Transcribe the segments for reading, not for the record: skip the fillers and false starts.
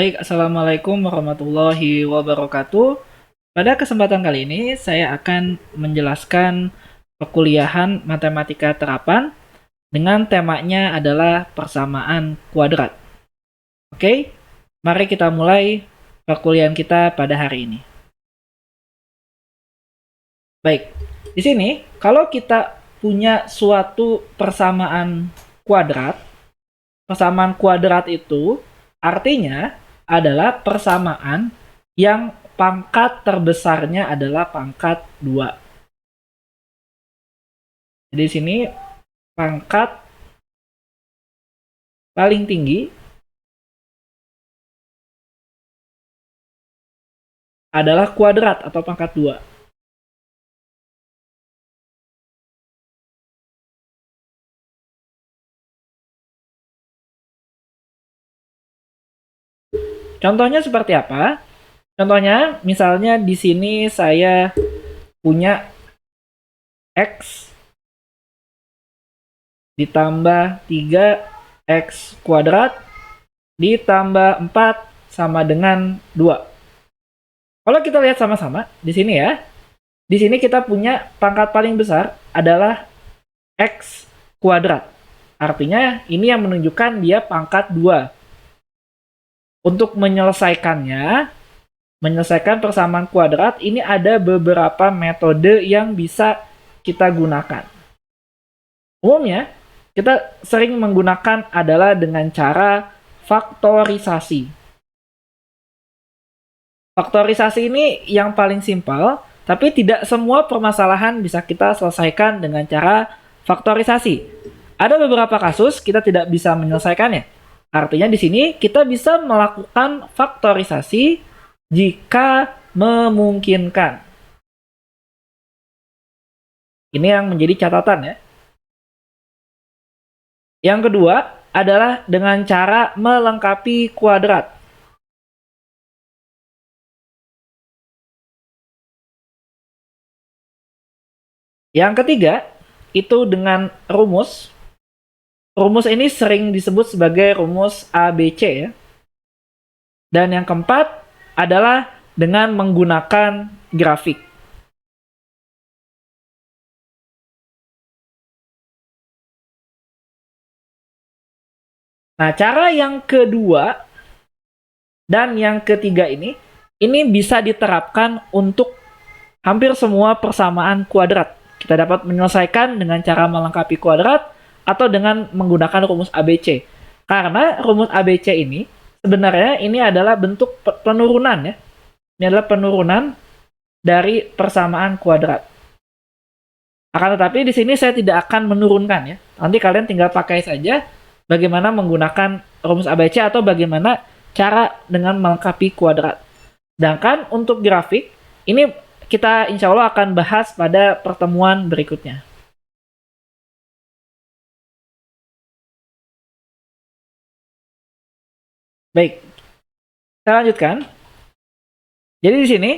Baik, Assalamualaikum warahmatullahi wabarakatuh. Pada kesempatan kali ini, saya akan menjelaskan perkuliahan matematika terapan dengan temanya adalah persamaan kuadrat. Oke, mari kita mulai perkuliahan kita pada hari ini. Baik, di sini kalau kita punya suatu persamaan kuadrat itu artinya adalah persamaan yang pangkat terbesarnya adalah pangkat 2. Jadi di sini pangkat paling tinggi adalah kuadrat atau pangkat 2. Contohnya seperti apa? Contohnya, misalnya di sini saya punya X ditambah 3X kuadrat ditambah 4 sama dengan 2. Kalau kita lihat sama-sama, di sini ya, di sini kita punya pangkat paling besar adalah X kuadrat. Artinya, ini yang menunjukkan dia pangkat 2. Untuk menyelesaikan persamaan kuadrat, ini ada beberapa metode yang bisa kita gunakan. Umumnya, kita sering menggunakan adalah dengan cara faktorisasi. Faktorisasi ini yang paling simpel, tapi tidak semua permasalahan bisa kita selesaikan dengan cara faktorisasi. Ada beberapa kasus kita tidak bisa menyelesaikannya. Artinya di sini kita bisa melakukan faktorisasi jika memungkinkan. Ini yang menjadi catatan ya. Yang kedua adalah dengan cara melengkapi kuadrat. Yang ketiga itu dengan rumus. Rumus ini sering disebut sebagai rumus ABC ya. Dan yang keempat adalah dengan menggunakan grafik. Nah, cara yang kedua dan yang ketiga ini bisa diterapkan untuk hampir semua persamaan kuadrat. Kita dapat menyelesaikan dengan cara melengkapi kuadrat atau dengan menggunakan rumus ABC. Karena rumus ABC ini sebenarnya ini adalah bentuk penurunan ya. Ini adalah penurunan dari persamaan kuadrat. Akan tetapi di sini saya tidak akan menurunkan ya. Nanti kalian tinggal pakai saja bagaimana menggunakan rumus ABC atau bagaimana cara dengan melengkapi kuadrat. Sedangkan untuk grafik, ini kita insya Allah akan bahas pada pertemuan berikutnya. Baik, kita lanjutkan. Jadi di sini,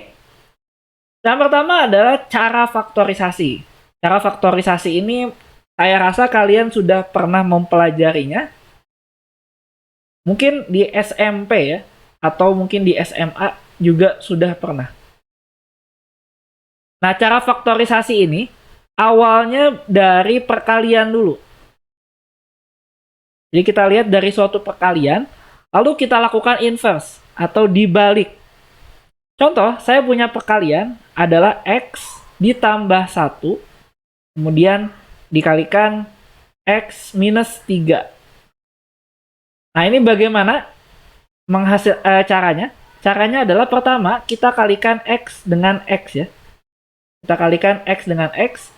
yang pertama adalah cara faktorisasi. Cara faktorisasi ini saya rasa kalian sudah pernah mempelajarinya. Mungkin di SMP ya, atau mungkin di SMA juga sudah pernah. Nah, cara faktorisasi ini awalnya dari perkalian dulu. Jadi kita lihat dari suatu perkalian, lalu kita lakukan inverse atau dibalik. Contoh, saya punya perkalian adalah X ditambah 1, kemudian dikalikan X minus 3. Nah, ini bagaimana caranya? Caranya adalah pertama, kita kalikan X dengan X ya. Kita kalikan X dengan X,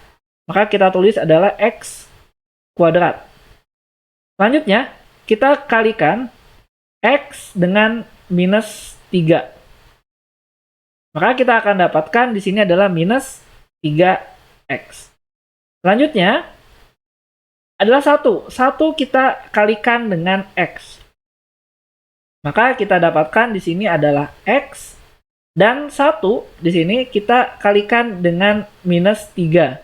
maka kita tulis adalah X kuadrat. Selanjutnya, kita kalikan X dengan minus 3. Maka kita akan dapatkan di sini adalah minus 3X. Selanjutnya, adalah 1. 1 kita kalikan dengan X. Maka kita dapatkan di sini adalah X. Dan 1 di sini kita kalikan dengan minus 3.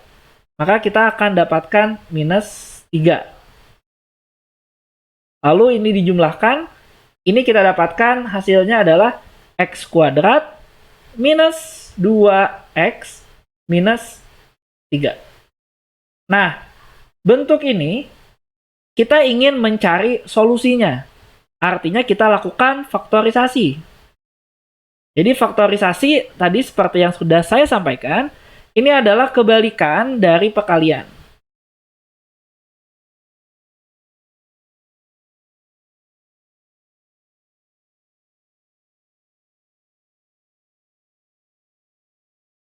Maka kita akan dapatkan minus 3. Lalu ini dijumlahkan, Ini kita dapatkan hasilnya adalah X kuadrat minus 2X minus 3. Nah, bentuk ini kita ingin mencari solusinya. Artinya kita lakukan faktorisasi. Jadi faktorisasi tadi seperti yang sudah saya sampaikan, ini adalah kebalikan dari perkalian.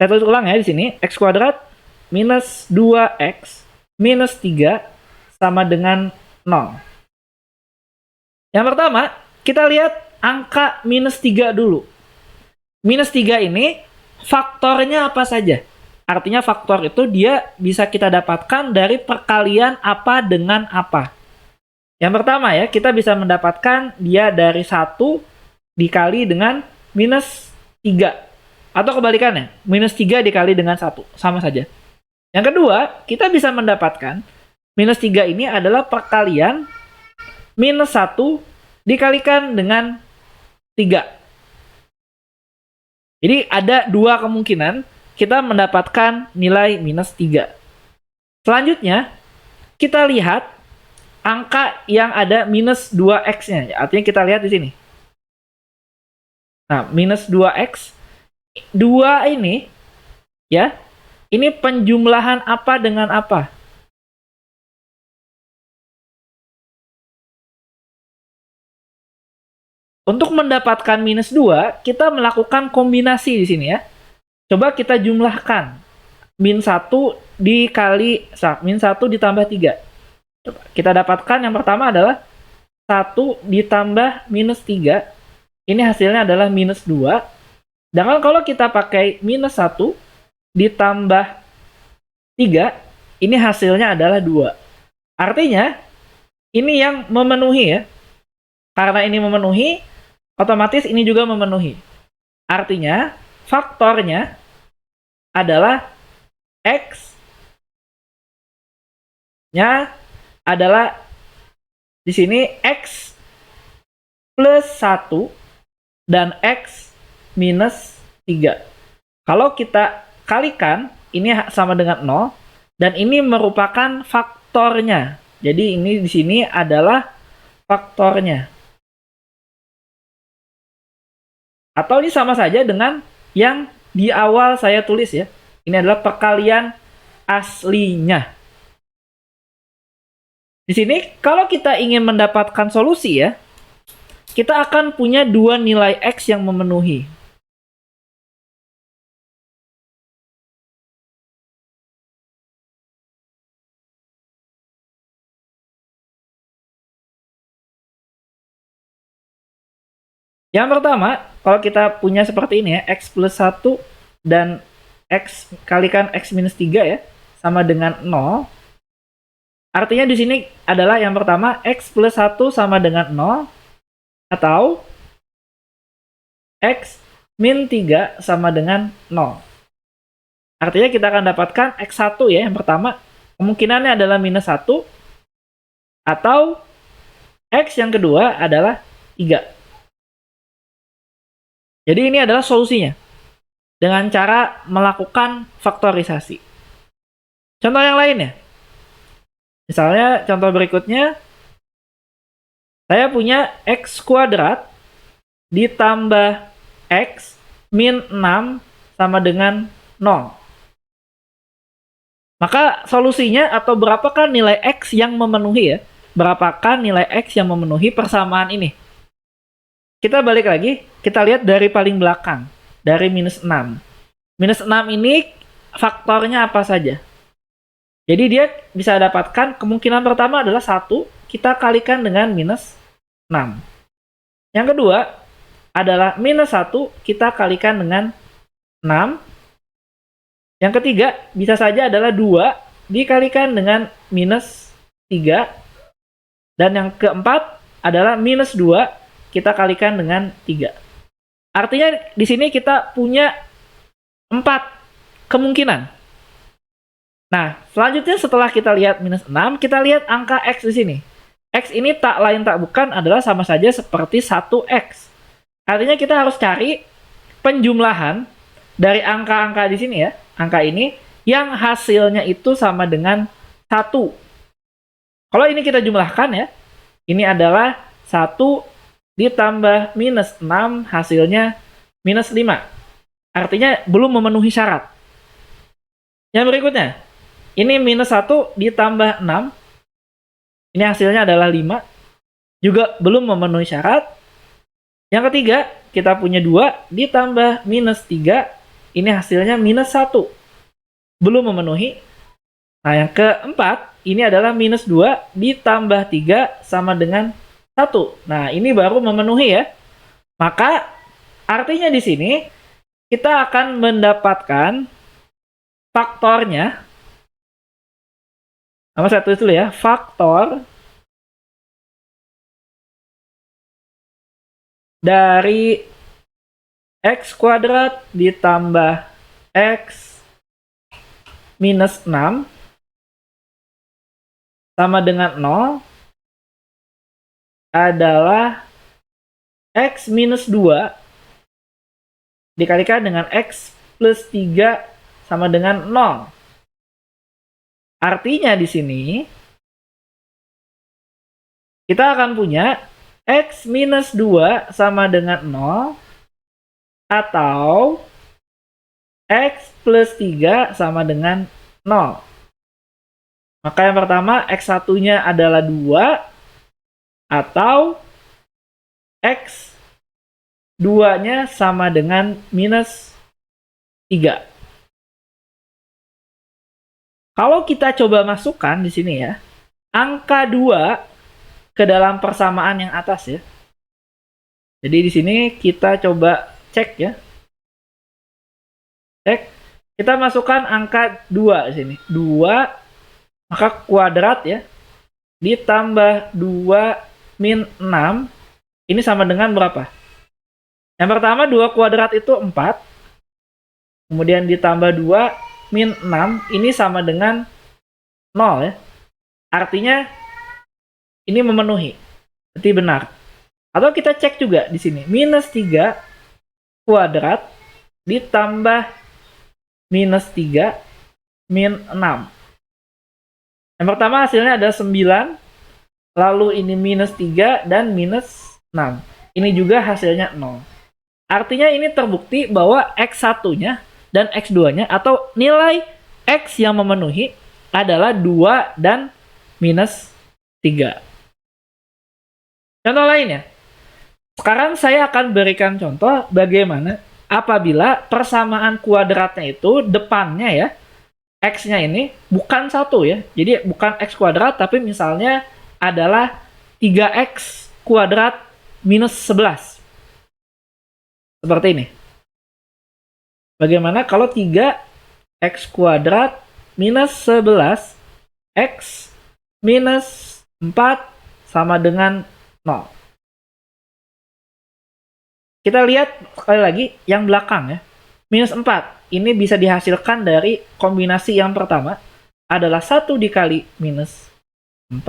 Saya tulis ulang ya di sini, X kuadrat minus 2X minus 3 sama dengan 0. Yang pertama, kita lihat angka minus 3 dulu. Minus 3 ini faktornya apa saja? Artinya faktor itu dia bisa kita dapatkan dari perkalian apa dengan apa. Yang pertama ya, kita bisa mendapatkan dia dari 1 dikali dengan minus 3. Atau kebalikannya, minus 3 dikali dengan 1. Sama saja. Yang kedua, kita bisa mendapatkan minus 3 ini adalah perkalian minus 1 dikalikan dengan 3. Jadi ada dua kemungkinan kita mendapatkan nilai minus 3. Selanjutnya, kita lihat angka yang ada minus 2x-nya. Artinya kita lihat di sini. Nah, minus 2x. 2 ini, ya, ini penjumlahan apa dengan apa? Untuk mendapatkan minus 2, kita melakukan kombinasi di sini ya. Coba kita jumlahkan. Min 1 dikali, min 1 ditambah 3. Coba kita dapatkan yang pertama adalah 1 ditambah minus 3. Ini hasilnya adalah minus 2. Sedangkan kalau kita pakai minus 1 ditambah 3, ini hasilnya adalah 2. Artinya, ini yang memenuhi ya. Karena ini memenuhi, otomatis ini juga memenuhi. Artinya, faktornya adalah X-nya adalah di sini X plus 1 dan X minus 3. Kalau kita kalikan, ini sama dengan 0, dan ini merupakan faktornya. Jadi ini di sini adalah faktornya. Atau ini sama saja dengan yang di awal saya tulis ya. Ini adalah perkalian aslinya. Di sini kalau kita ingin mendapatkan solusi ya, kita akan punya dua nilai X yang memenuhi. Yang pertama, kalau kita punya seperti ini ya, X plus 1 dan X kalikan X minus 3 ya, sama dengan 0. Artinya di sini adalah yang pertama, X plus 1 sama dengan 0, atau X min 3 sama dengan 0. Artinya kita akan dapatkan X1 ya, yang pertama, kemungkinannya adalah minus 1, atau X yang kedua adalah 3. Jadi ini adalah solusinya dengan cara melakukan faktorisasi. Contoh yang lainnya. Misalnya contoh berikutnya, saya punya X kuadrat ditambah X min 6 sama dengan 0. Maka solusinya atau berapakah nilai X yang memenuhi ya? Berapakah nilai X yang memenuhi persamaan ini? Kita balik lagi, kita lihat dari paling belakang, dari minus 6. Minus 6 ini faktornya apa saja? Jadi dia bisa dapatkan kemungkinan pertama adalah 1, kita kalikan dengan minus 6. Yang kedua adalah minus 1, kita kalikan dengan 6. Yang ketiga bisa saja adalah 2, dikalikan dengan minus 3. Dan yang keempat adalah minus 2, kita kalikan dengan 3. Artinya di sini kita punya 4 kemungkinan. Nah, selanjutnya setelah kita lihat minus 6, kita lihat angka X di sini. X ini tak lain tak bukan adalah sama saja seperti 1X. Artinya kita harus cari penjumlahan dari angka-angka di sini ya, angka ini, yang hasilnya itu sama dengan 1. Kalau ini kita jumlahkan ya, ini adalah 1 ditambah minus 6, hasilnya minus 5. Artinya belum memenuhi syarat. Yang berikutnya, ini minus 1 ditambah 6, ini hasilnya adalah 5, juga belum memenuhi syarat. Yang ketiga, kita punya 2 ditambah minus 3, ini hasilnya minus 1, belum memenuhi. Nah, yang keempat, ini adalah minus 2 ditambah 3 sama dengan 1. Nah, ini baru memenuhi ya. Maka, artinya di sini, kita akan mendapatkan faktornya. Nama saya tulis dulu ya, faktor dari X kuadrat ditambah X minus 6 sama dengan 0 adalah X minus 2 dikalikan dengan X plus 3 sama dengan 0. Artinya di sini kita akan punya X minus 2 sama dengan 0 atau X plus 3 sama dengan 0. Maka yang pertama, X1-nya adalah 2 atau X 2-nya sama dengan minus 3. Kalau kita coba masukkan di sini ya, angka 2 ke dalam persamaan yang atas ya. Jadi di sini kita coba cek ya. Cek. Kita masukkan angka 2 di sini. 2, maka kuadrat ya. Ditambah 2 min 6. Ini sama dengan berapa? Yang pertama 2 kuadrat itu 4. Kemudian ditambah 2 min 6. Ini sama dengan 0 ya. Artinya ini memenuhi. Berarti benar. Atau kita cek juga di sini. Minus 3 kuadrat ditambah minus 3 min 6. Yang pertama hasilnya ada 9. Lalu ini minus 3 dan minus 6. Ini juga hasilnya 0. Artinya ini terbukti bahwa X1-nya dan X2-nya atau nilai X yang memenuhi adalah 2 dan minus 3. Contoh lainnya. Sekarang saya akan berikan contoh bagaimana apabila persamaan kuadratnya itu depannya ya, X-nya ini bukan 1 ya. Jadi bukan X kuadrat tapi misalnya adalah 3X kuadrat minus 11. Seperti ini. Bagaimana kalau 3X kuadrat minus 11 X minus 4 sama dengan 0. Kita lihat sekali lagi yang belakang ya. Minus 4. Ini bisa dihasilkan dari kombinasi yang pertama adalah 1 dikali minus 4.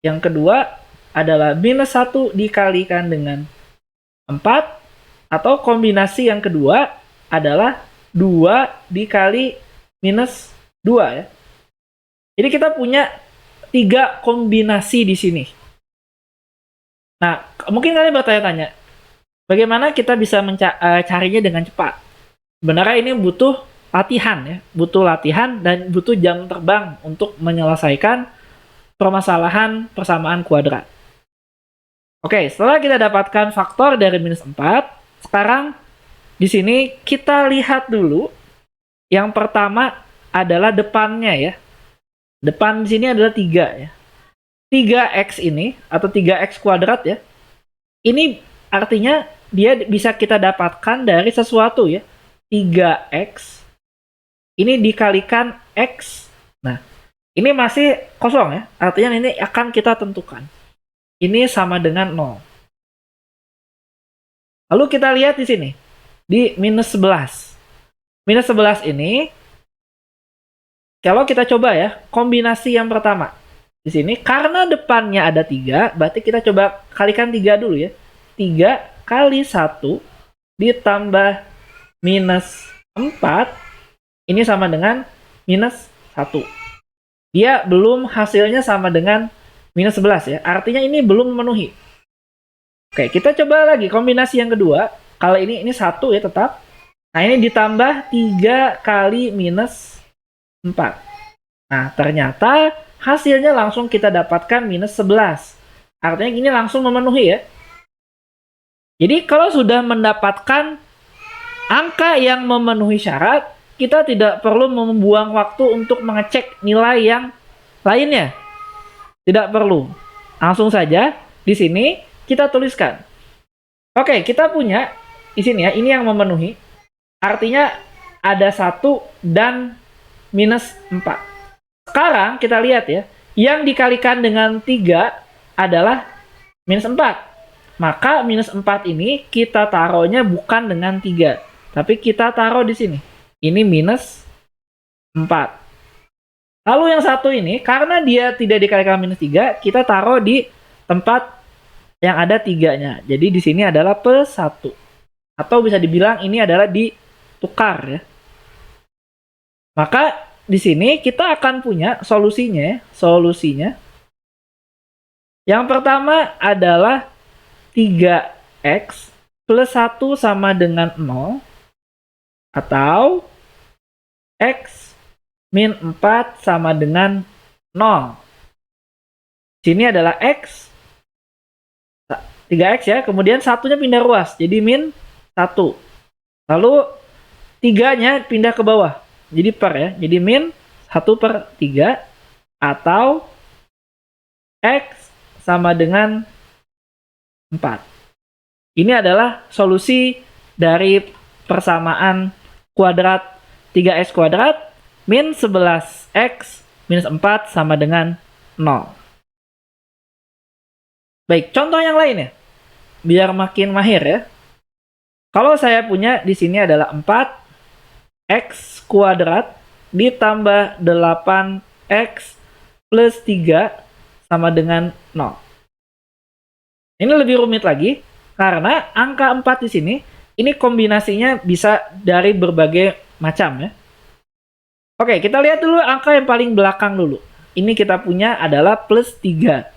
Yang kedua adalah minus 1 dikalikan dengan 4. Atau kombinasi yang kedua adalah 2 dikali minus 2 ya. Jadi kita punya 3 kombinasi di sini. Nah, mungkin kalian bertanya-tanya, bagaimana kita bisa carinya dengan cepat? Sebenarnya ini butuh latihan ya, butuh latihan dan butuh jam terbang untuk menyelesaikan permasalahan persamaan kuadrat. Oke, setelah kita dapatkan faktor dari minus 4, sekarang di sini kita lihat dulu. Yang pertama adalah depannya ya. Depan di sini adalah 3 ya. 3X ini atau 3X kuadrat ya. Ini artinya dia bisa kita dapatkan dari sesuatu ya. 3X ini dikalikan X. Nah, ini masih kosong ya. Artinya ini akan kita tentukan. Ini sama dengan 0. Lalu kita lihat di sini. Di minus 11. Minus 11 ini, kalau kita coba ya, kombinasi yang pertama. Di sini karena depannya ada 3, berarti kita coba kalikan 3 dulu ya. 3 kali 1 ditambah minus 4, ini sama dengan minus 1. Dia belum hasilnya sama dengan minus 11 ya. Artinya ini belum memenuhi. Oke, kita coba lagi kombinasi yang kedua. Kalau ini 1 ya tetap. Nah, ini ditambah 3 kali minus 4. Nah, ternyata hasilnya langsung kita dapatkan minus 11. Artinya ini langsung memenuhi ya. Jadi kalau sudah mendapatkan angka yang memenuhi syarat, kita tidak perlu membuang waktu untuk mengecek nilai yang lainnya. Tidak perlu. Langsung saja di sini kita tuliskan. Oke, kita punya di sini ya, ini yang memenuhi. Artinya ada 1 dan minus 4. Sekarang kita lihat ya, yang dikalikan dengan 3 adalah minus 4. Maka minus 4 ini kita taruhnya bukan dengan 3, tapi kita taruh di sini. Ini minus 4. Lalu yang satu ini, karena dia tidak dikalikan minus 3, kita taruh di tempat yang ada 3-nya. Jadi di sini adalah plus 1. Atau bisa dibilang ini adalah ditukar ya. Maka di sini kita akan punya solusinya. Solusinya yang pertama adalah 3x plus 1 sama dengan 0, atau x min 4 sama dengan 0. Sini adalah x, 3x ya, kemudian satunya pindah ruas, jadi min 1. Lalu 3-nya pindah ke bawah, jadi per ya, jadi min 1/3, atau x sama dengan 4. Ini adalah solusi dari persamaan kuadrat 3x kuadrat min 11x minus 4 sama dengan 0. Baik, contoh yang lain ya, biar makin mahir ya. Kalau saya punya di sini adalah 4x kuadrat ditambah 8x plus 3 sama dengan 0. Ini lebih rumit lagi, karena angka 4 di sini, ini kombinasinya bisa dari berbagai macam ya. Oke, kita lihat dulu angka yang paling belakang dulu. Ini kita punya adalah plus 3.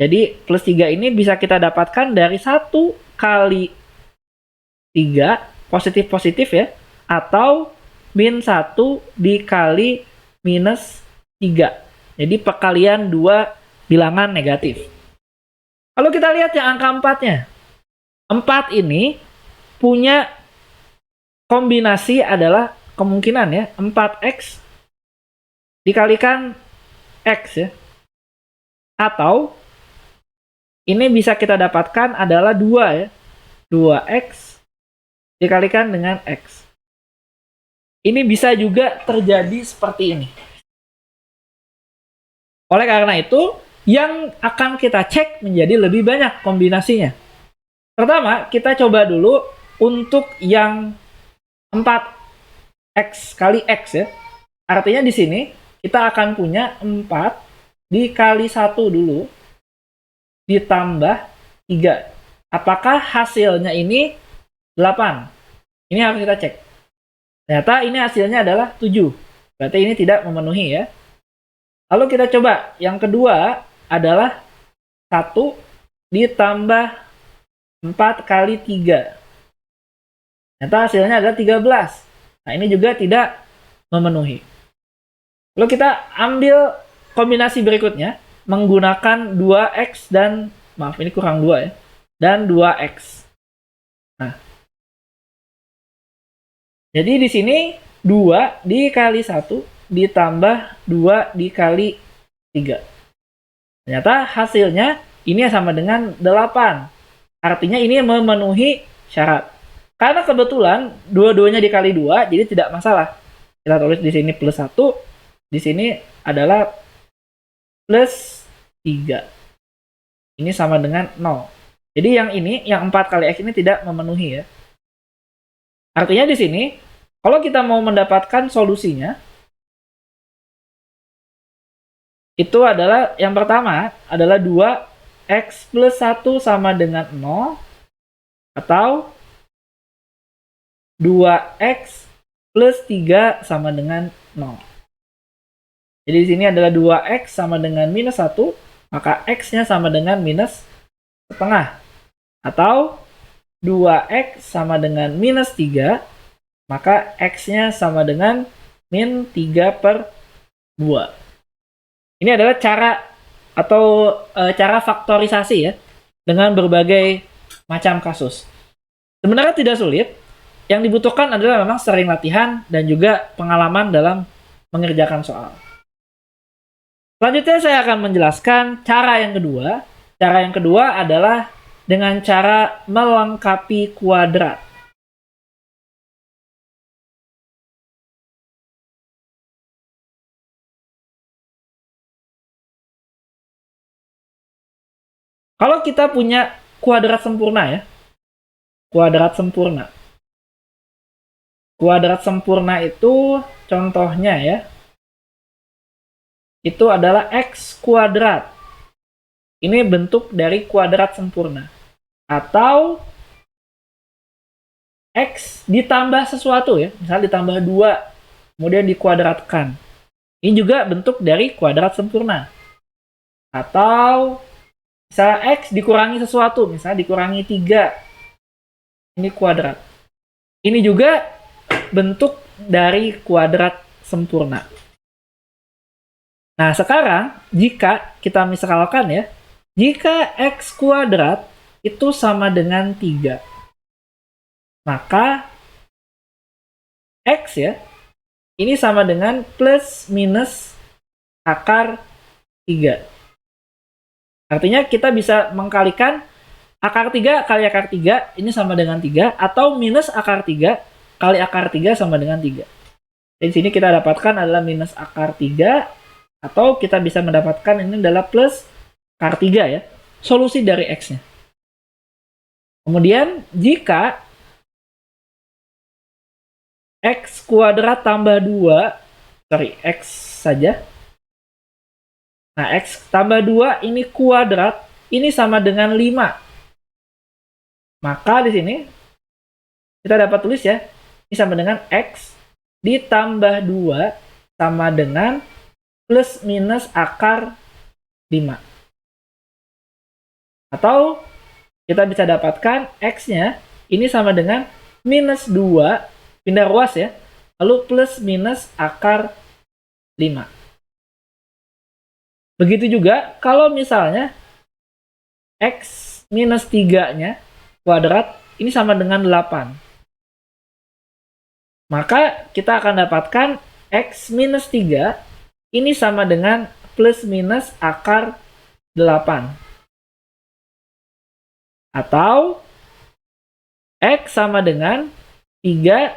Jadi plus 3 ini bisa kita dapatkan dari 1 kali 3, positif-positif ya, atau min 1 dikali minus 3. Jadi perkalian 2 bilangan negatif. Kalau kita lihat yang angka 4-nya. 4 ini punya kombinasi adalah kemungkinan ya, 4x dikalikan x ya. Atau ini bisa kita dapatkan adalah 2 ya. 2x dikalikan dengan x. Ini bisa juga terjadi seperti ini. Oleh karena itu, yang akan kita cek menjadi lebih banyak kombinasinya. Pertama, kita coba dulu untuk yang 4x kali x ya. Artinya di sini kita akan punya 4 dikali 1 dulu ditambah 3. Apakah hasilnya ini 8? Ini harus kita cek. Ternyata ini hasilnya adalah 7. Berarti ini tidak memenuhi ya. Lalu kita coba yang kedua adalah 1 ditambah 4 kali 3. Ternyata hasilnya adalah 13. Nah, ini juga tidak memenuhi. Lalu kita ambil kombinasi berikutnya menggunakan 2x dan, maaf ini kurang 2 ya, dan 2x. Nah, jadi di sini 2 dikali 1 ditambah 2 dikali 3. Ternyata hasilnya ini sama dengan 8. Artinya ini memenuhi syarat. Karena kebetulan dua-duanya dikali 2, jadi tidak masalah. Kita tulis di sini plus 1, di sini adalah plus 3. Ini sama dengan 0. Jadi yang ini, yang 4 kali x ini tidak memenuhi ya. Artinya di sini, kalau kita mau mendapatkan solusinya, Itu adalah yang pertama adalah 2x plus 1 sama dengan 0 atau 2x plus 3 sama dengan 0. Jadi di sini adalah 2x sama dengan minus 1, maka x-nya sama dengan minus setengah. Atau 2x sama dengan minus 3, maka x-nya sama dengan min 3/2. Ini adalah cara atau cara faktorisasi ya, dengan berbagai macam kasus. Sebenarnya tidak sulit, yang dibutuhkan adalah memang sering latihan dan juga pengalaman dalam mengerjakan soal. Selanjutnya saya akan menjelaskan cara yang kedua. Cara yang kedua adalah dengan cara melengkapi kuadrat. Kalau kita punya kuadrat sempurna ya, kuadrat sempurna. Kuadrat sempurna itu contohnya ya, itu adalah x kuadrat. Ini bentuk dari kuadrat sempurna. Atau x ditambah sesuatu ya, misalnya ditambah 2, kemudian dikuadratkan. Ini juga bentuk dari kuadrat sempurna. Atau misalnya x dikurangi sesuatu, misalnya dikurangi 3. Ini kuadrat. Ini juga bentuk dari kuadrat sempurna. Nah, sekarang jika kita misalkan ya, jika x kuadrat itu sama dengan 3, maka x ya, ini sama dengan plus minus akar 3. Artinya kita bisa mengkalikan akar 3 kali akar 3, ini sama dengan 3, atau minus akar 3 kali akar 3 sama dengan 3. Di sini kita dapatkan adalah minus akar 3, atau kita bisa mendapatkan ini adalah plus akar 3 ya, solusi dari x-nya. Kemudian jika x kuadrat tambah 2, x saja. Nah, x tambah 2 ini kuadrat, ini sama dengan 5. Maka di sini kita dapat tulis ya, ini sama dengan x ditambah 2 sama dengan plus minus akar 5. Atau kita bisa dapatkan x-nya ini sama dengan minus 2, pindah ruas ya, lalu plus minus akar 5. Begitu juga kalau misalnya x minus 3-nya kuadrat ini sama dengan 8. Maka kita akan dapatkan x minus 3 ini sama dengan plus minus akar 8. Atau x sama dengan 3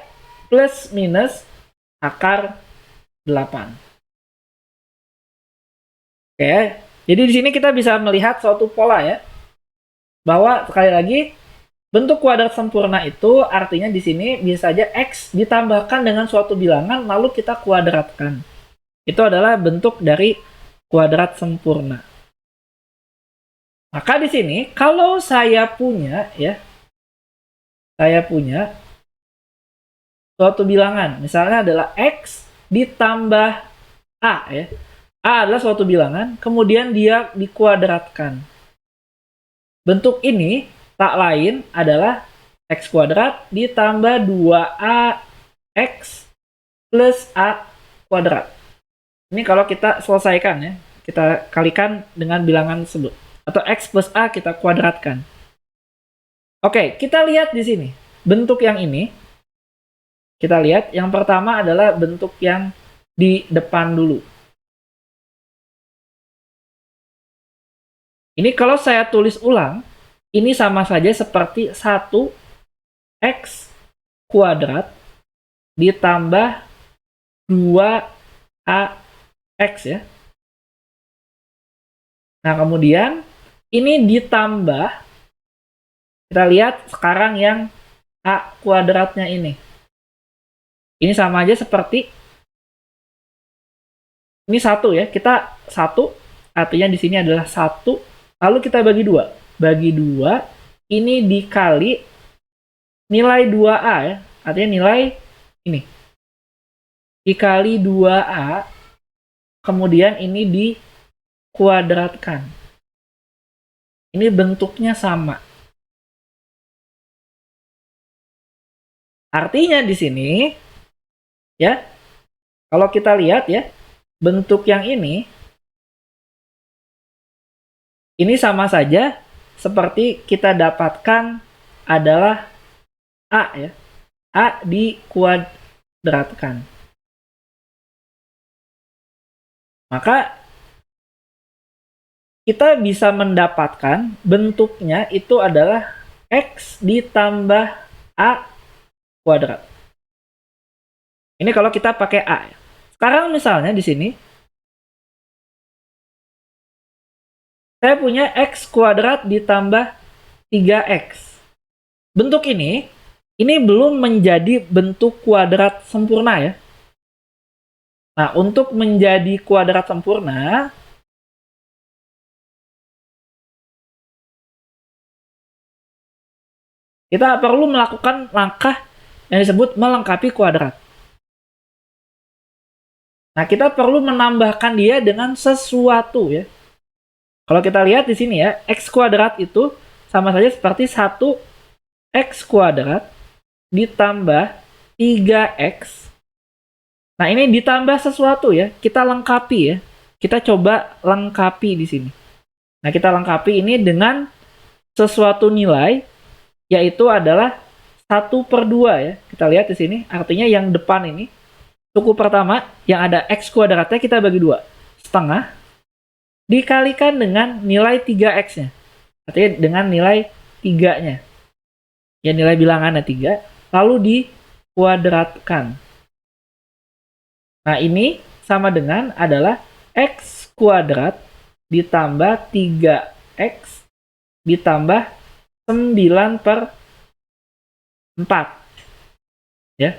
plus minus akar 8. Oke, jadi di sini kita bisa melihat suatu pola ya, bahwa sekali lagi bentuk kuadrat sempurna itu artinya di sini bisa saja x ditambahkan dengan suatu bilangan lalu kita kuadratkan. Itu adalah bentuk dari kuadrat sempurna. Maka di sini kalau saya punya ya, saya punya suatu bilangan, misalnya adalah x ditambah a ya. A adalah suatu bilangan, kemudian dia dikuadratkan. Bentuk ini tak lain adalah x kuadrat ditambah 2ax plus a kuadrat. Ini kalau kita selesaikan ya, kita kalikan dengan bilangan tersebut. Atau x plus a kita kuadratkan. Oke, kita lihat di sini. Bentuk yang ini, kita lihat yang pertama adalah bentuk yang di depan dulu. Ini kalau saya tulis ulang, ini sama saja seperti 1x kuadrat ditambah 2ax ya. Nah, kemudian ini ditambah, kita lihat sekarang yang a kuadratnya ini. Ini sama aja seperti Ini 1 ya, kita 1, artinya di sini adalah 1, lalu kita bagi 2. Bagi 2, ini dikali nilai 2A ya, artinya nilai ini. Dikali 2A, kemudian ini dikuadratkan. Ini bentuknya sama. Artinya di sini, ya, kalau kita lihat ya, bentuk yang ini sama saja seperti kita dapatkan adalah A ya. A dikuadratkan. Maka kita bisa mendapatkan bentuknya itu adalah X ditambah A kuadrat. Ini kalau kita pakai A. Sekarang misalnya di sini saya punya X kuadrat ditambah 3X. Bentuk ini belum menjadi bentuk kuadrat sempurna ya. Nah, untuk menjadi kuadrat sempurna, kita perlu melakukan langkah yang disebut melengkapi kuadrat. Nah, kita perlu menambahkan dia dengan sesuatu ya. Kalau kita lihat di sini ya, X kuadrat itu sama saja seperti 1X kuadrat ditambah 3X. Nah, ini ditambah sesuatu ya, kita lengkapi ya. Kita coba lengkapi di sini. Nah, kita lengkapi ini dengan sesuatu nilai, yaitu adalah 1/2 ya. Kita lihat di sini, artinya yang depan ini, suku pertama yang ada X kuadratnya kita bagi 2. Setengah dikalikan dengan nilai 3X-nya. Artinya dengan nilai 3-nya. Ya, nilai bilangannya 3, lalu dikuadratkan. Nah, ini sama dengan adalah X kuadrat ditambah 3X ditambah 9/4. Ya.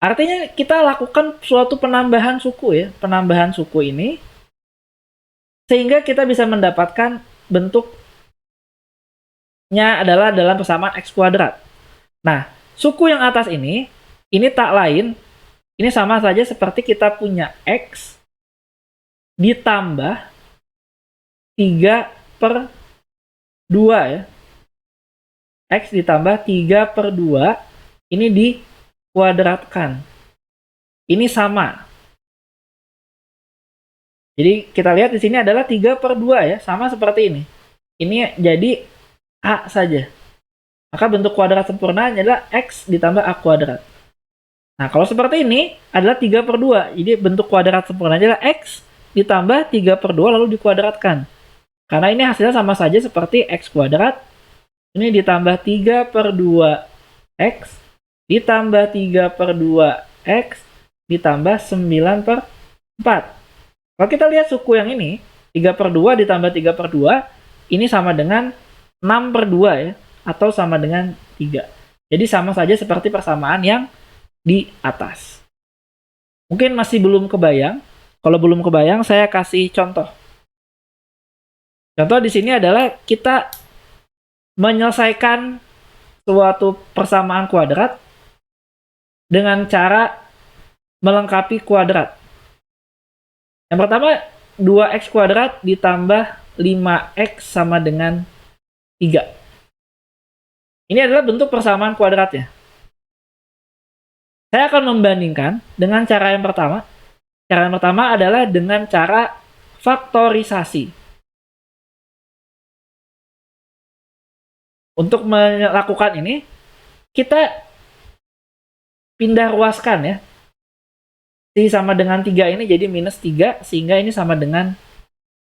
Artinya kita lakukan suatu penambahan suku ya. Penambahan suku ini sehingga kita bisa mendapatkan bentuknya adalah dalam persamaan X kuadrat. Nah, suku yang atas ini tak lain, ini sama saja seperti kita punya X ditambah 3/2 ya. X ditambah 3/2 ini dikuadratkan. Ini sama. Jadi kita lihat di sini adalah 3/2 ya, sama seperti ini. Ini jadi A saja. Maka bentuk kuadrat sempurna adalah X ditambah A kuadrat. Nah, kalau seperti ini adalah 3/2. Jadi bentuk kuadrat sempurna adalah X ditambah 3/2 lalu dikuadratkan. Karena ini hasilnya sama saja seperti X kuadrat. Ini ditambah 3/2X ditambah 3/2X ditambah 9/4. Kalau kita lihat suku yang ini, 3/2 ditambah 3/2, ini sama dengan 6/2 ya, atau sama dengan 3. Jadi sama saja seperti persamaan yang di atas. Mungkin masih belum kebayang. Kalau belum kebayang, saya kasih contoh. Contoh di sini adalah kita menyelesaikan suatu persamaan kuadrat dengan cara melengkapi kuadrat. Yang pertama, 2X kuadrat ditambah 5X sama dengan 3. Ini adalah bentuk persamaan kuadratnya. Saya akan membandingkan dengan cara yang pertama. Cara yang pertama adalah dengan cara faktorisasi. Untuk melakukan ini, kita pindah ruaskan ya. Si sama dengan 3 ini jadi minus 3, sehingga ini sama dengan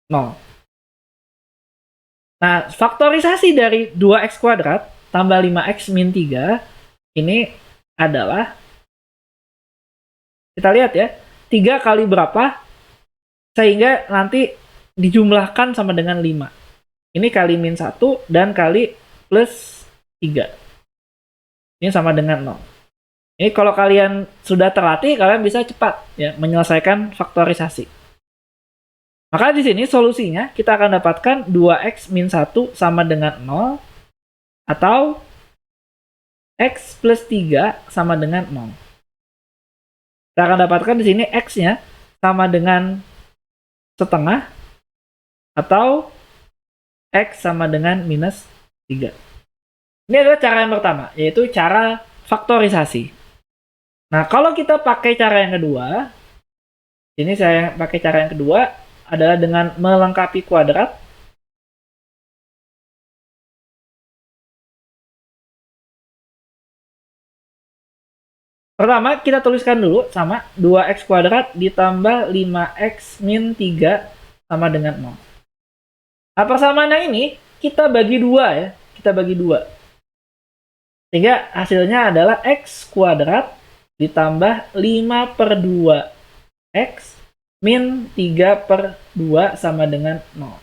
0. Nah, faktorisasi dari 2X kuadrat tambah 5X min 3, ini adalah, kita lihat ya, 3 kali berapa, sehingga nanti dijumlahkan sama dengan 5. Ini kali min 1 dan kali plus 3. Ini sama dengan 0. Ini kalau kalian sudah terlatih, kalian bisa cepat ya menyelesaikan faktorisasi. Maka di sini solusinya kita akan dapatkan 2x min 1 sama dengan 0 atau x plus 3 sama dengan 0. Kita akan dapatkan di sini x-nya sama dengan setengah atau x sama dengan minus 3. Ini adalah cara yang pertama, yaitu cara faktorisasi. Nah, kalau kita pakai cara yang kedua, ini saya pakai cara yang kedua, adalah dengan melengkapi kuadrat. Pertama, kita tuliskan dulu sama 2x kuadrat ditambah 5x min 3 sama dengan 0. Nah, persamaan yang ini kita bagi 2 ya. Kita bagi 2. Sehingga hasilnya adalah x kuadrat ditambah 5 per 2x min 3 per 2 sama dengan 0.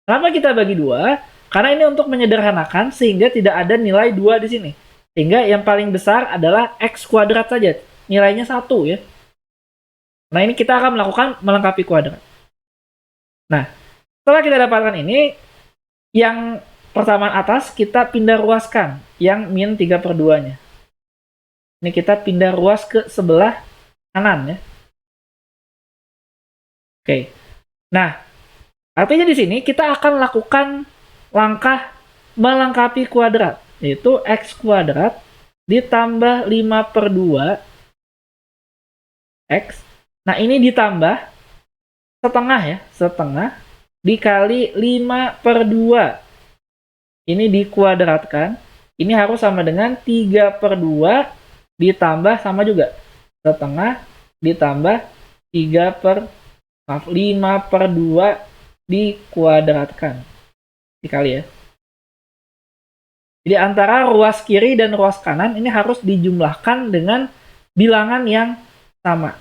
Kenapa kita bagi 2? Karena ini untuk menyederhanakan sehingga tidak ada nilai 2 di sini. Sehingga yang paling besar adalah x kuadrat saja. Nilainya 1 ya. Nah, ini kita akan melakukan melengkapi kuadrat. Nah, setelah kita dapatkan ini, yang persamaan atas kita pindah ruaskan. Yang min 3 per 2-nya. Ini kita pindah ruas ke sebelah kanan ya. Oke. Nah, artinya di sini kita akan lakukan langkah melengkapi kuadrat, yaitu x kuadrat ditambah 5 per 2 x. Nah, ini ditambah setengah ya, setengah dikali 5 per 2. Ini dikuadratkan. Ini harus sama dengan 3 per 2 ditambah sama juga setengah ditambah 5 per 2 dikuadratkan. Dikali ya. Jadi antara ruas kiri dan ruas kanan ini harus dijumlahkan dengan bilangan yang sama.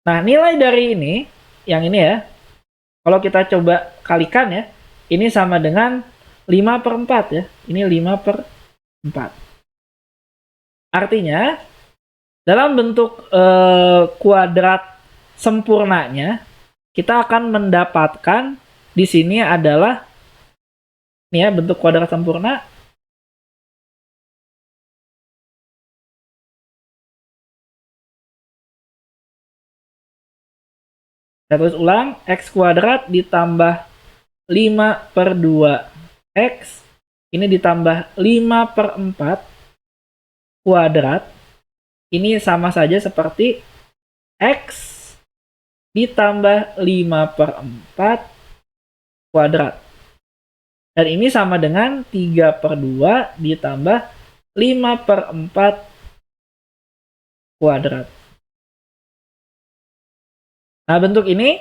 Nah, nilai dari ini, yang ini ya, kalau kita coba kalikan ya, ini sama dengan 5 per 4 ya. Ini 5 per 4. Artinya, dalam bentuk kuadrat sempurnanya, kita akan mendapatkan di sini adalah nih ya, bentuk kuadrat sempurna. Saya tulis ulang, x kuadrat ditambah 5 per 2x, ini ditambah 5 per 4 kuadrat, ini sama saja seperti x ditambah 5 per 4 kuadrat. Dan ini sama dengan 3 per 2 ditambah 5 per 4 kuadrat. Nah, bentuk ini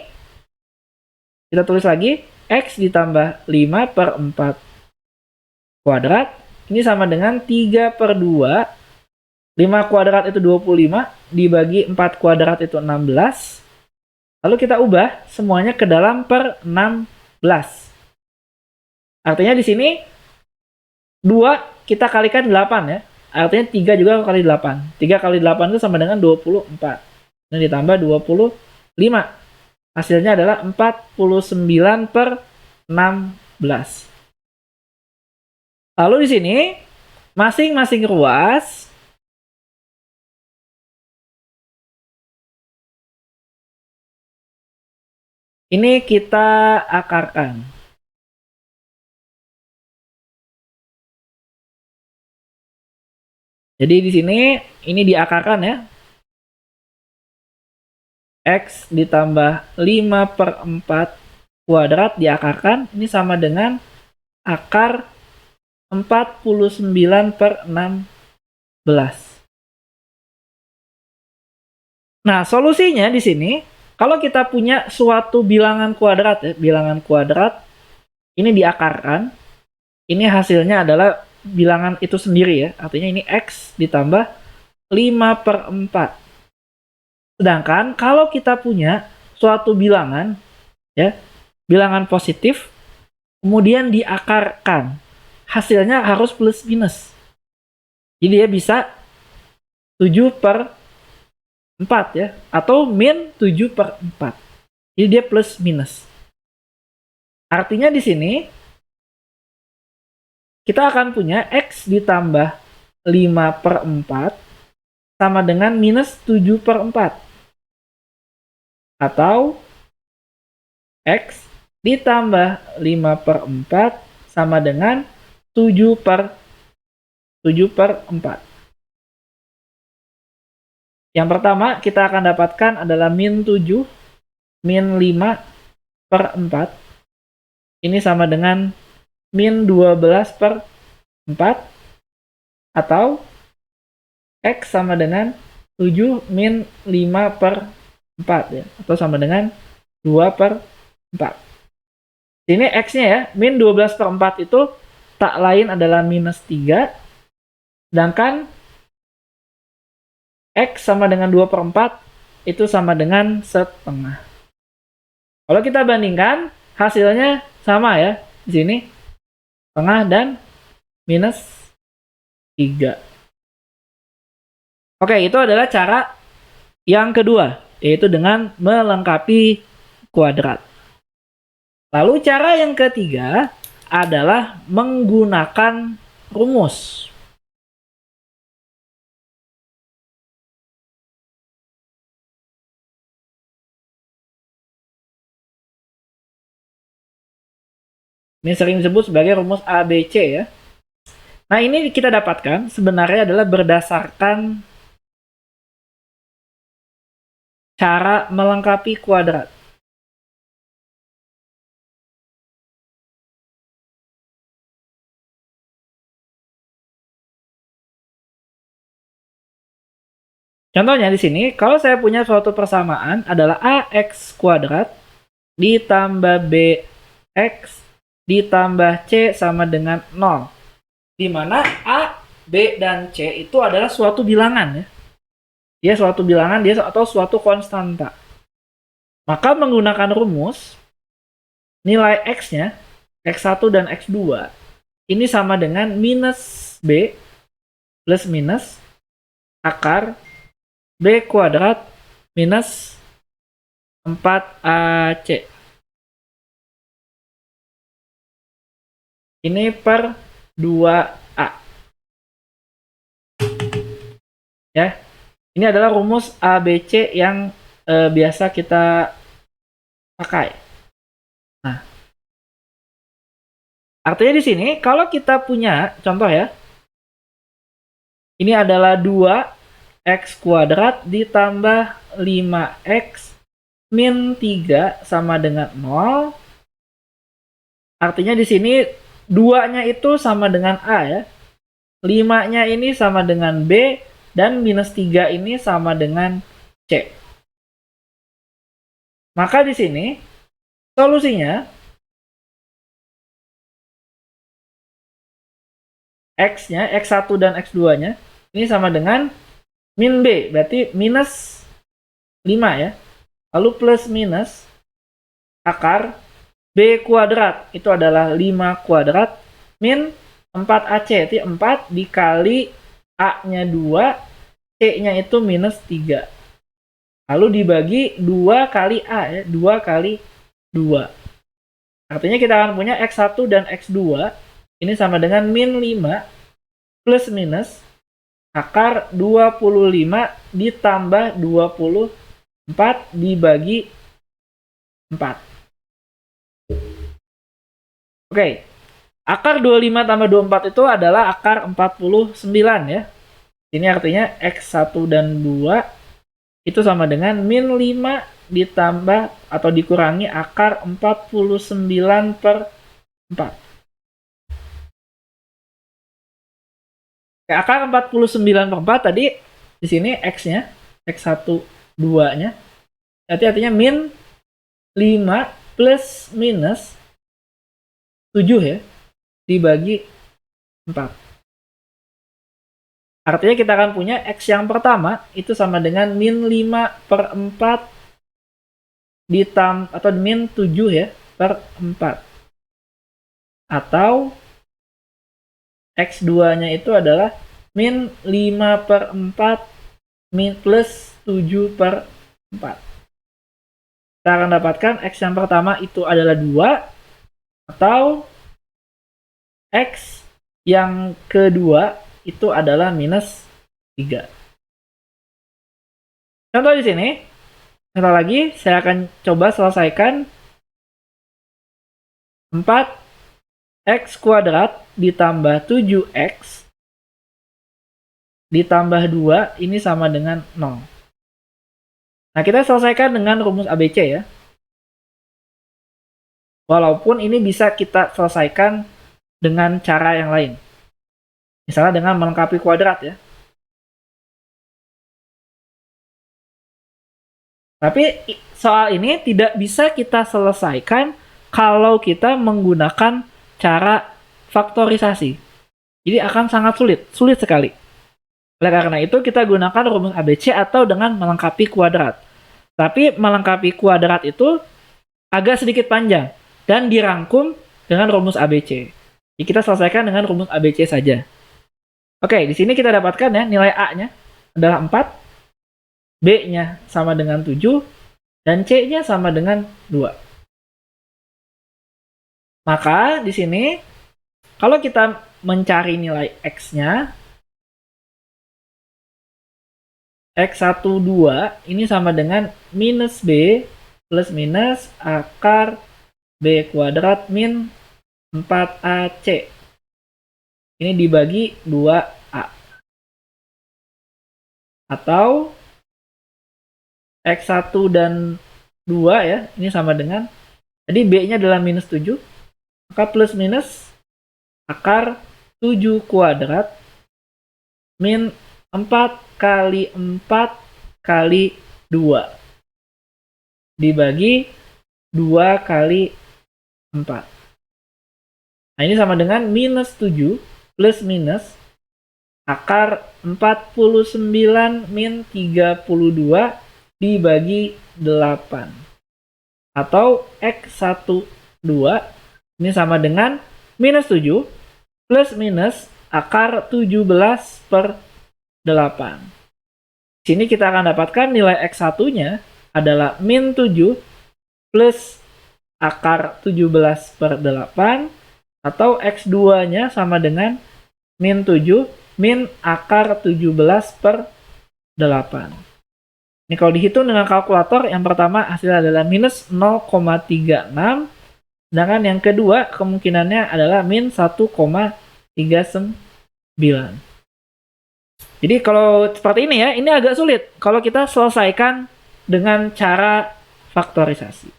kita tulis lagi, x ditambah 5 per 4 kuadrat, ini sama dengan 3 per 2, 5 kuadrat itu 25, dibagi 4 kuadrat itu 16, lalu kita ubah semuanya ke dalam per 16. Artinya di sini 2 kita kalikan 8 ya. Artinya 3 juga kali 8. 3 kali 8 itu sama dengan 24. Dan ditambah 25. Hasilnya adalah 49 per 16. Lalu di sini masing-masing ruas ini kita akarkan. Jadi di sini ini diakarkan ya. X ditambah 5 per 4 kuadrat diakarkan. Ini sama dengan akar 49 per 16. Nah, solusinya di sini, kalau kita punya suatu bilangan kuadrat ya, bilangan kuadrat ini diakarkan, ini hasilnya adalah bilangan itu sendiri ya, artinya ini x ditambah 5 per 4. Sedangkan kalau kita punya suatu bilangan ya, bilangan positif kemudian diakarkan, hasilnya harus plus minus. Jadi dia bisa 7/4 ya, atau min 7/4. Jadi dia plus minus. Artinya di sini kita akan punya X ditambah 5/4 sama dengan minus 7/4. Atau X ditambah 5/4 sama dengan 7/4. Yang pertama kita akan dapatkan adalah min 7 min 5/4. Ini sama dengan min 12/4. Atau X sama dengan 7 min 5/4 ya. Atau sama dengan 2/4. Ini X-nya ya, min 12/4 itu tak lain adalah minus 3. Sedangkan X sama dengan 2/4 itu sama dengan setengah. Kalau kita bandingkan, hasilnya sama ya. Di sini setengah dan minus 3. Oke, itu adalah cara yang kedua, yaitu dengan melengkapi kuadrat. Lalu cara yang ketiga adalah menggunakan rumus. Ini sering disebut sebagai rumus ABC ya. Nah, ini kita dapatkan sebenarnya adalah berdasarkan cara melengkapi kuadrat. Contohnya di sini, kalau saya punya suatu persamaan adalah AX kuadrat ditambah BX ditambah C sama dengan 0. Di mana A, B, dan C itu adalah suatu bilangan ya. Dia suatu bilangan dia atau suatu konstanta. Maka menggunakan rumus nilai X-nya, X1 dan X2 ini sama dengan minus B plus minus akar B kuadrat minus 4AC. Ini per 2A. Ya. Ini adalah rumus ABC yang biasa kita pakai. Nah, artinya di sini kalau kita punya contoh ya. Ini adalah 2x kuadrat ditambah 5x min 3 sama dengan 0. Artinya di sini 2-nya itu sama dengan A ya. 5-nya ini sama dengan B dan minus 3 ini sama dengan C. Maka di sini solusinya X-nya, X1 dan X2-nya ini sama dengan min B, berarti minus 5 ya. Lalu plus minus akar B kuadrat, itu adalah 5 kuadrat, min 4AC, itu 4 dikali A-nya 2, C-nya itu minus 3. Lalu dibagi 2 kali A ya, 2 kali 2. Artinya kita akan punya X1 dan X2, ini sama dengan min 5 plus minus akar 25 ditambah 24 dibagi 4. Oke, akar 25 tambah 24 itu adalah akar 49 ya. Ini artinya X1 dan 2 itu sama dengan min 5 ditambah atau dikurangi akar 49/4. Akar 49/4 tadi di sini X-nya, X1 2-nya. Berarti artinya min 5 plus minus 7 ya, dibagi 4. Artinya kita akan punya X yang pertama itu sama dengan min 5/4 atau min 7 ya, per 4. Atau X2-nya itu adalah min 5/4 min plus 7/4. Kita akan dapatkan X yang pertama itu adalah 2, atau X yang kedua itu adalah minus 3. Contoh di sini, contoh lagi, saya akan coba selesaikan 4x kuadrat ditambah 7x ditambah 2 ini sama dengan 0. Nah, kita selesaikan dengan rumus ABC ya. Walaupun ini bisa kita selesaikan dengan cara yang lain. Misalnya dengan melengkapi kuadrat ya. Tapi soal ini tidak bisa kita selesaikan kalau kita menggunakan cara faktorisasi. Jadi akan sangat sulit sekali. Oleh karena itu kita gunakan rumus ABC atau dengan melengkapi kuadrat. Tapi melengkapi kuadrat itu agak sedikit panjang dan dirangkum dengan rumus ABC. Jadi kita selesaikan dengan rumus ABC saja. Oke, di sini kita dapatkan ya nilai A-nya adalah 4, B-nya sama dengan 7, dan C-nya sama dengan 2. Maka di sini kalau kita mencari nilai X-nya, X1, 2 ini sama dengan minus B plus minus akar B kuadrat min 4AC. Ini dibagi 2A. Atau X1 dan 2 ya, ini sama dengan, jadi B-nya adalah minus 7, maka plus minus akar 7 kuadrat min 4 kali 4 kali 2 dibagi 2 kali 4. Nah, ini sama dengan minus 7 plus minus akar 49 min 32 dibagi 8. Atau X1, 2 ini sama dengan minus 7 plus minus akar 17/8. Sini kita akan dapatkan nilai X1-nya adalah min 7 plus akar 17/8, atau X2-nya sama dengan min 7 min akar 17/8. Ini kalau dihitung dengan kalkulator, yang pertama hasilnya adalah minus 0,36, sedangkan yang kedua kemungkinannya adalah min 1,39. Jadi kalau seperti ini ya, ini agak sulit kalau kita selesaikan dengan cara faktorisasi.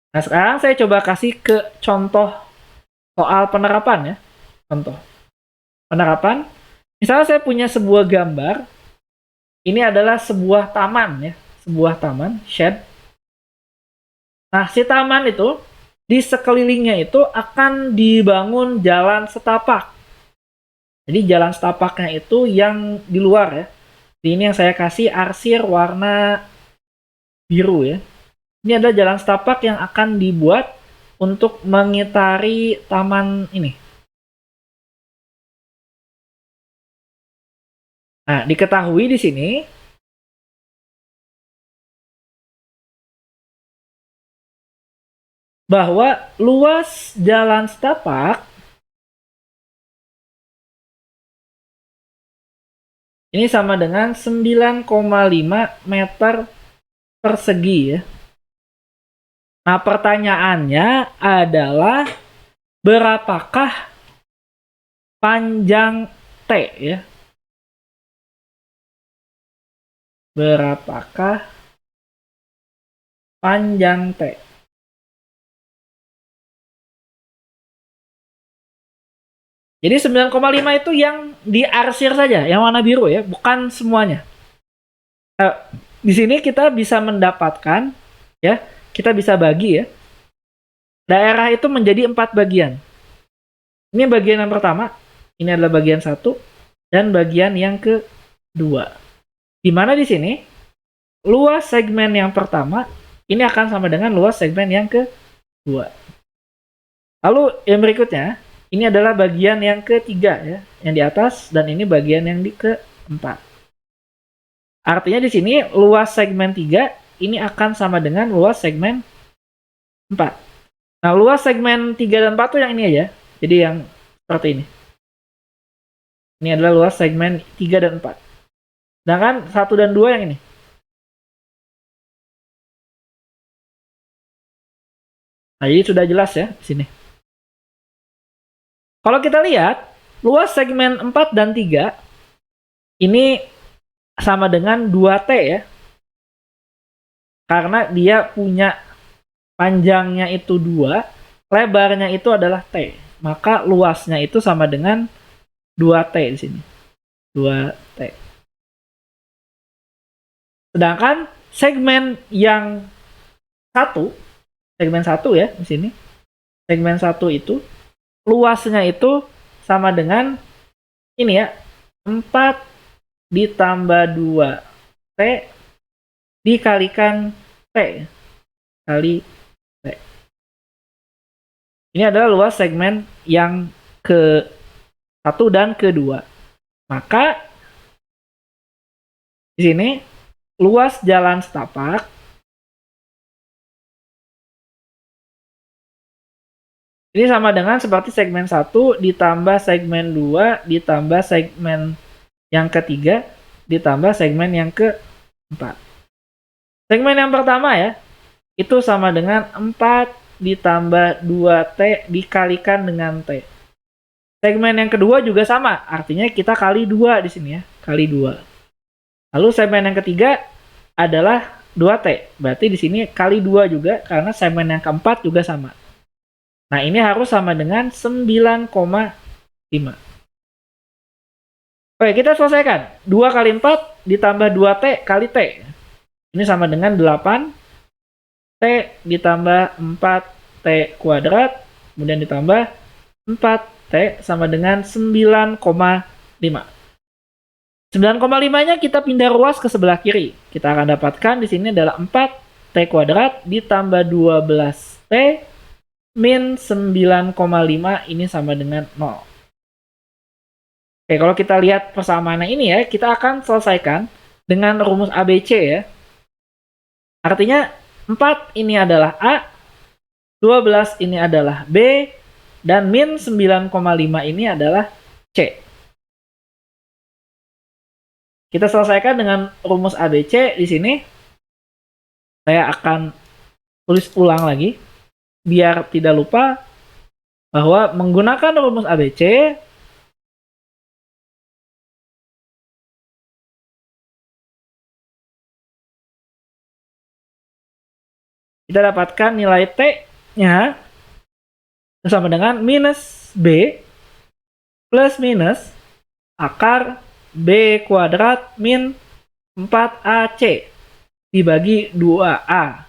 Nah, sekarang saya coba kasih ke contoh soal penerapan ya. Contoh penerapan, misalnya saya punya sebuah gambar, ini adalah sebuah taman ya, sebuah taman, shed. Nah, si taman itu, di sekelilingnya itu akan dibangun jalan setapak. Jadi jalan setapaknya itu yang di luar ya. Ini yang saya kasih arsir warna biru ya. Ini adalah jalan setapak yang akan dibuat untuk mengitari taman ini. Nah, diketahui di sini bahwa luas jalan setapak ini sama dengan 9,5 meter persegi ya. Nah, pertanyaannya adalah berapakah panjang T ya? Berapakah panjang T? Jadi 9,5 itu yang diarsir saja, yang warna biru ya, bukan semuanya. Di sini kita bisa mendapatkan ya, kita bisa bagi ya. Daerah itu menjadi 4 bagian. Ini bagian yang pertama, ini adalah bagian 1 dan bagian yang kedua. Di mana di sini luas segmen yang pertama ini akan sama dengan luas segmen yang kedua. Lalu yang berikutnya, ini adalah bagian yang ketiga ya. yang di atas dan ini bagian yang di keempat. Artinya di sini luas segmen 3 ini akan sama dengan luas segmen 4. Nah, luas segmen 3 dan 4 tuh yang ini aja. Jadi yang seperti ini. Ini adalah luas segmen 3 dan 4. Sedangkan 1 dan 2 yang ini. Nah, jadi sudah jelas ya di sini. Kalau kita lihat, luas segmen 4 dan 3 ini sama dengan 2T ya. Karena dia punya panjangnya itu 2, lebarnya itu adalah T. Maka luasnya itu sama dengan 2T di sini. 2T. Sedangkan segmen yang 1, segmen 1 ya di sini. Segmen 1 itu luasnya itu sama dengan ini ya, 4 ditambah 2T dikalikan T kali T. Ini adalah luas segmen yang ke-1 dan ke-2. Maka di sini luas jalan setapak ini sama dengan seperti segmen 1 ditambah segmen 2 ditambah segmen yang ketiga ditambah segmen yang keempat. Segmen yang pertama ya, itu sama dengan 4 ditambah 2T dikalikan dengan T. Segmen yang kedua juga sama, artinya kita kali 2 di sini ya, kali 2. Lalu segmen yang ketiga adalah 2T, berarti di sini kali 2 juga, karena segmen yang keempat juga sama. Nah, ini harus sama dengan 9,5. Oke, kita selesaikan. 2 kali 4 ditambah 2T kali T. Ini sama dengan 8. T ditambah 4T kuadrat. Kemudian ditambah 4T sama dengan 9,5. 9,5-nya kita pindah ruas ke sebelah kiri. Kita akan dapatkan di sini adalah 4T kuadrat ditambah 12T min 9,5 ini sama dengan 0. Oke, kalau kita lihat persamaannya ini ya, kita akan selesaikan dengan rumus ABC ya. Artinya 4 ini adalah A, 12 ini adalah B, dan min 9,5 ini adalah C. Kita selesaikan dengan rumus ABC di sini. Saya akan tulis ulang lagi biar tidak lupa bahwa menggunakan rumus ABC kita dapatkan nilai T-nya sama dengan minus B plus minus akar B kuadrat min 4AC dibagi 2A.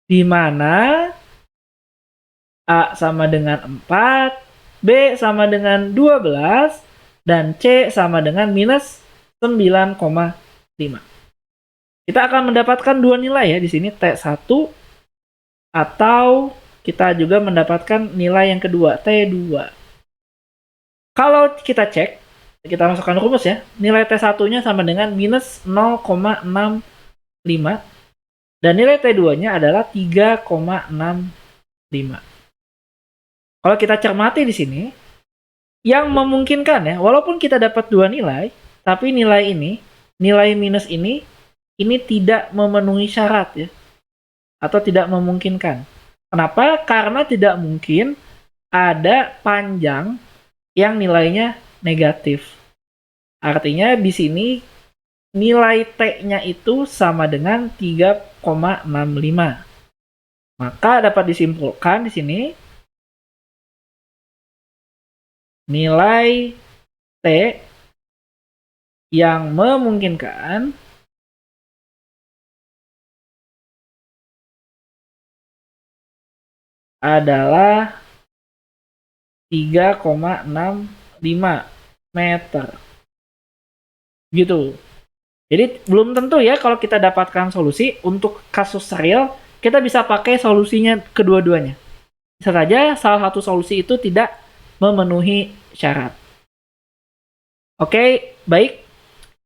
Di mana A sama dengan 4, B sama dengan 12, dan C sama dengan minus 9,5. Kita akan mendapatkan dua nilai ya di sini, T1 atau kita juga mendapatkan nilai yang kedua, T2. Kalau kita cek, kita masukkan rumus ya, nilai T1-nya sama dengan minus 0,65 dan nilai T2-nya adalah 3,65. Kalau kita cermati di sini, yang memungkinkan ya, walaupun kita dapat dua nilai, tapi nilai ini, nilai minus ini tidak memenuhi syarat ya, atau tidak memungkinkan. Kenapa? Karena tidak mungkin ada panjang yang nilainya negatif. Artinya di sini nilai T-nya itu sama dengan 3,65. Maka dapat disimpulkan di sini nilai T yang memungkinkan adalah 3,65 meter. Gitu. Jadi belum tentu ya kalau kita dapatkan solusi untuk kasus real, kita bisa pakai solusinya kedua-duanya. Bisa saja salah satu solusi itu tidak memenuhi syarat. Oke, baik.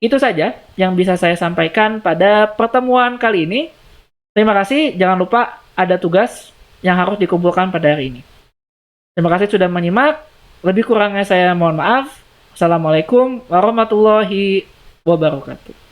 Itu saja yang bisa saya sampaikan pada pertemuan kali ini. Terima kasih, jangan lupa ada tugas yang harus dikumpulkan pada hari ini. Terima kasih sudah menyimak. Lebih kurangnya saya mohon maaf. Assalamualaikum warahmatullahi wabarakatuh.